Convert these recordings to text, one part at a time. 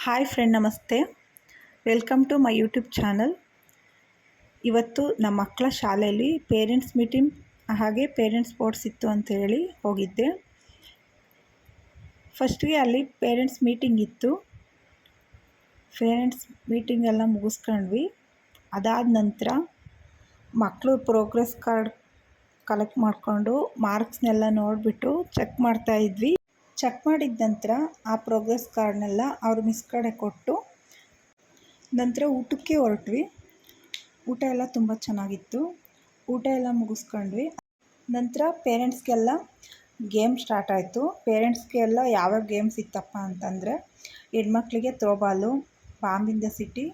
Hi friend, ನಮಸ್ತೆ. Welcome to my YouTube channel. ಇವತ್ತು ನಮ್ಮ ಮಕ್ಕಳ ಶಾಲೆಯಲ್ಲಿ ಪೇರೆಂಟ್ಸ್ ಮೀಟಿಂಗ್ ಹಾಗೆ ಪೇರೆಂಟ್ಸ್ ಸ್ಪೋರ್ಟ್ಸ್ ಇತ್ತು ಅಂತೇಳಿ ಹೋಗಿದ್ದೆ. ಫಸ್ಟ್ಗೆ ಅಲ್ಲಿ ಪೇರೆಂಟ್ಸ್ ಮೀಟಿಂಗ್ ಇತ್ತು. ಪೇರೆಂಟ್ಸ್ ಮೀಟಿಂಗ್ ಎಲ್ಲ ಮುಗಿಸ್ಕೊಂಡ್ವಿ. ಅದಾದ ನಂತರ ಮಕ್ಕಳು ಪ್ರೋಗ್ರೆಸ್ ಕಾರ್ಡ್ ಕಲೆಕ್ಟ್ ಮಾಡಿಕೊಂಡು ಮಾರ್ಕ್ಸ್ನೆಲ್ಲ ನೋಡಿಬಿಟ್ಟು ಚೆಕ್ ಮಾಡ್ತಾಯಿದ್ವಿ. ಚೆಕ್ ಮಾಡಿದ ನಂತರ ಆ ಪ್ರೋಗ್ರೆಸ್ ಕಾರ್ಡ್ನೆಲ್ಲ ಅವ್ರ ಮಿಸ್ ಕಡೆ ಕೊಟ್ಟು ನಂತರ ಊಟಕ್ಕೆ ಹೊರಟ್ವಿ. ಊಟ ಎಲ್ಲ ತುಂಬ ಚೆನ್ನಾಗಿತ್ತು. ಊಟ ಎಲ್ಲ ಮುಗಿಸ್ಕೊಂಡ್ವಿ. ನಂತರ ಪೇರೆಂಟ್ಸ್ಗೆಲ್ಲ ಗೇಮ್ ಸ್ಟಾರ್ಟ್ ಆಯಿತು. ಪೇರೆಂಟ್ಸ್ಗೆಲ್ಲ ಯಾವ್ಯಾವ ಗೇಮ್ಸ್ ಇತ್ತಪ್ಪ ಅಂತಂದರೆ, ಹೆಣ್ಮಕ್ಳಿಗೆ throwball, bomb in the city,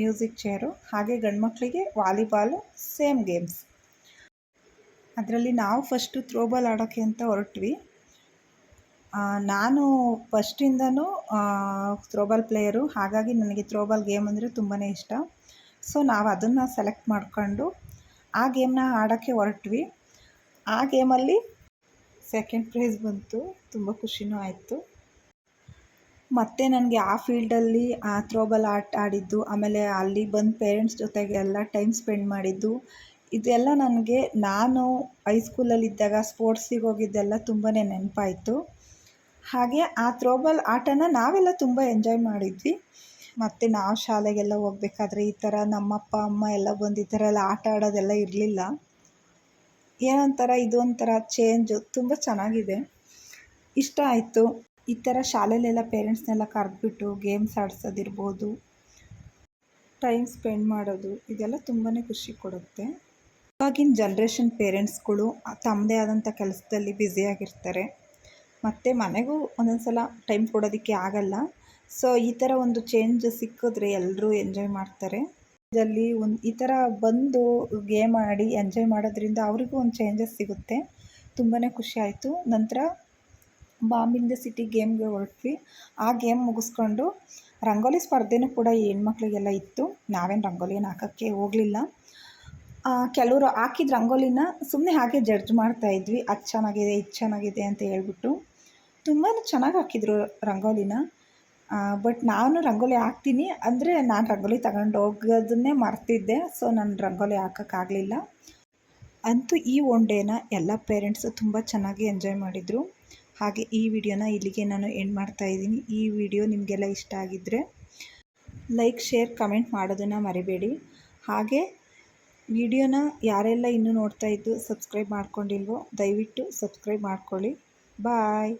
music chair, ಹಾಗೆ ಗಂಡು ಮಕ್ಕಳಿಗೆ ವಾಲಿಬಾಲು, ಸೇಮ್ ಗೇಮ್ಸ್. ಅದರಲ್ಲಿ ನಾವು ಫಸ್ಟು ಥ್ರೋಬಾಲ್ ಆಡೋಕ್ಕೆ ಅಂತ ಹೊರಟ್ವಿ. ನಾನು ಫಸ್ಟಿಂದನೂ ಥ್ರೋಬಾಲ್ ಪ್ಲೇಯರು, ಹಾಗಾಗಿ ನನಗೆ ಥ್ರೋಬಾಲ್ ಗೇಮ್ ಅಂದರೆ ತುಂಬಾ ಇಷ್ಟ. ಸೊ ನಾವು ಅದನ್ನು ಸೆಲೆಕ್ಟ್ ಮಾಡಿಕೊಂಡು ಆ ಗೇಮ್ನ ಆಡೋಕ್ಕೆ ಹೊರಟ್ವಿ. ಆ ಗೇಮಲ್ಲಿ ಸೆಕೆಂಡ್ ಪ್ರೈಸ್ ಬಂತು. ತುಂಬ ಖುಷಿನೂ ಆಯಿತು. ಮತ್ತು ನನಗೆ ಆ ಫೀಲ್ಡಲ್ಲಿ ಥ್ರೋಬಾಲ್ ಆಟ ಆಡಿದ್ದು, ಆಮೇಲೆ ಅಲ್ಲಿ ಬಂದು ಪೇರೆಂಟ್ಸ್ ಜೊತೆಗೆ ಎಲ್ಲ ಟೈಮ್ ಸ್ಪೆಂಡ್ ಮಾಡಿದ್ದು, ಇದೆಲ್ಲ ನನಗೆ ನಾನು ಹೈಸ್ಕೂಲಲ್ಲಿದ್ದಾಗ ಸ್ಪೋರ್ಟ್ಸಿಗೆ ಹೋಗಿದ್ದೆಲ್ಲ ತುಂಬಾ ನೆನಪಾಯಿತು. ಹಾಗೆ ಆ ಥ್ರೋಬಾಲ್ ಆಟನ ನಾವೆಲ್ಲ ತುಂಬ ಎಂಜಾಯ್ ಮಾಡಿದ್ವಿ. ಮತ್ತು ನಾವು ಶಾಲೆಗೆಲ್ಲ ಹೋಗ್ಬೇಕಾದ್ರೆ ಈ ಥರ ನಮ್ಮಪ್ಪ ಅಮ್ಮ ಎಲ್ಲ ಬಂದು ಈ ಥರ ಎಲ್ಲ ಆಟ ಆಡೋದೆಲ್ಲ ಇರಲಿಲ್ಲ. ಏನೊಂಥರ ಇದೊಂಥರ ಚೇಂಜು, ತುಂಬ ಚೆನ್ನಾಗಿದೆ, ಇಷ್ಟ ಆಯಿತು. ಈ ಥರ ಶಾಲೆಯಲ್ಲೆಲ್ಲ ಪೇರೆಂಟ್ಸ್ನೆಲ್ಲ ಕರೆದ್ಬಿಟ್ಟು ಗೇಮ್ಸ್ ಆಡಿಸೋದಿರ್ಬೋದು, ಟೈಮ್ ಸ್ಪೆಂಡ್ ಮಾಡೋದು, ಇದೆಲ್ಲ ತುಂಬಾ ಖುಷಿ ಕೊಡುತ್ತೆ. ಇವಾಗಿನ ಜನ್ರೇಷನ್ ಪೇರೆಂಟ್ಸ್ಗಳು ತಮ್ಮದೇ ಆದಂಥ ಕೆಲಸದಲ್ಲಿ ಬ್ಯುಸಿಯಾಗಿರ್ತಾರೆ. ಮತ್ತು ಮನೆಗೂ ಒಂದೊಂದು ಸಲ ಟೈಮ್ ಕೊಡೋದಕ್ಕೆ ಆಗಲ್ಲ. ಸೊ ಈ ಥರ ಒಂದು ಚೇಂಜ್ ಸಿಕ್ಕಿದ್ರೆ ಎಲ್ಲರೂ ಎಂಜಾಯ್ ಮಾಡ್ತಾರೆ. ಇದರಲ್ಲಿ ಈ ಥರ ಬಂದು ಗೇಮ್ ಆಡಿ ಎಂಜಾಯ್ ಮಾಡೋದ್ರಿಂದ ಅವರಿಗೂ ಒಂದು ಚೇಂಜಸ್ ಸಿಗುತ್ತೆ. ತುಂಬಾ ಖುಷಿ ಆಯಿತು. ನಂತರ ಬಾಂಬ್ ಇನ್ ದ ಸಿಟಿ ಗೇಮ್ಗೆ ಹೊರಟ್ವಿ. ಆ ಗೇಮ್ ಮುಗಿಸ್ಕೊಂಡು ರಂಗೋಲಿ ಸ್ಪರ್ಧೆನೂ ಕೂಡ ಹೆಣ್ಮಕ್ಳಿಗೆಲ್ಲ ಇತ್ತು. ನಾವೇನು ರಂಗೋಲಿನ ಹಾಕೋಕ್ಕೆ ಹೋಗಲಿಲ್ಲ. ಕೆಲವರು ಹಾಕಿದ ರಂಗೋಲಿನ ಸುಮ್ಮನೆ ಹಾಗೆ ಜಡ್ಜ್ ಮಾಡ್ತಾಯಿದ್ವಿ. ಅದು ಚೆನ್ನಾಗಿದೆ, ಇದು ಚೆನ್ನಾಗಿದೆ ಅಂತ ಹೇಳ್ಬಿಟ್ಟು. ತುಂಬಾ ಚೆನ್ನಾಗಿ ಹಾಕಿದ್ರು ರಂಗೋಲಿನ. ಬಟ್ ನಾನು ರಂಗೋಲಿ ಹಾಕ್ತೀನಿ ಅಂದರೆ ನಾನು ರಂಗೋಲಿ ತಗೊಂಡು ಹೋಗೋದನ್ನೇ ಮರ್ತಿದ್ದೆ. ಸೊ ನಾನು ರಂಗೋಲಿ ಹಾಕೋಕ್ಕಾಗಲಿಲ್ಲ. ಅಂತೂ ಈ ಒನ್ ಡೇನ ಎಲ್ಲ ಪೇರೆಂಟ್ಸು ತುಂಬ ಚೆನ್ನಾಗಿ ಎಂಜಾಯ್ ಮಾಡಿದರು. ಹಾಗೆ ಈ ವಿಡಿಯೋನ ಇಲ್ಲಿಗೆ ನಾನು ಎಂಡ್ ಮಾಡ್ತಾಯಿದ್ದೀನಿ. ಈ ವಿಡಿಯೋ ನಿಮಗೆಲ್ಲ ಇಷ್ಟ ಆಗಿದ್ದರೆ ಲೈಕ್, ಶೇರ್, ಕಮೆಂಟ್ ಮಾಡೋದನ್ನು ಮರಿಬೇಡಿ. ಹಾಗೆ ವಿಡಿಯೋನ ಯಾರೆಲ್ಲ ಇನ್ನೂ ನೋಡ್ತಾಯಿದ್ದು ಸಬ್ಸ್ಕ್ರೈಬ್ ಮಾಡ್ಕೊಂಡಿಲ್ವೋ ದಯವಿಟ್ಟು ಸಬ್ಸ್ಕ್ರೈಬ್ ಮಾಡ್ಕೊಳ್ಳಿ. ಬಾಯ್.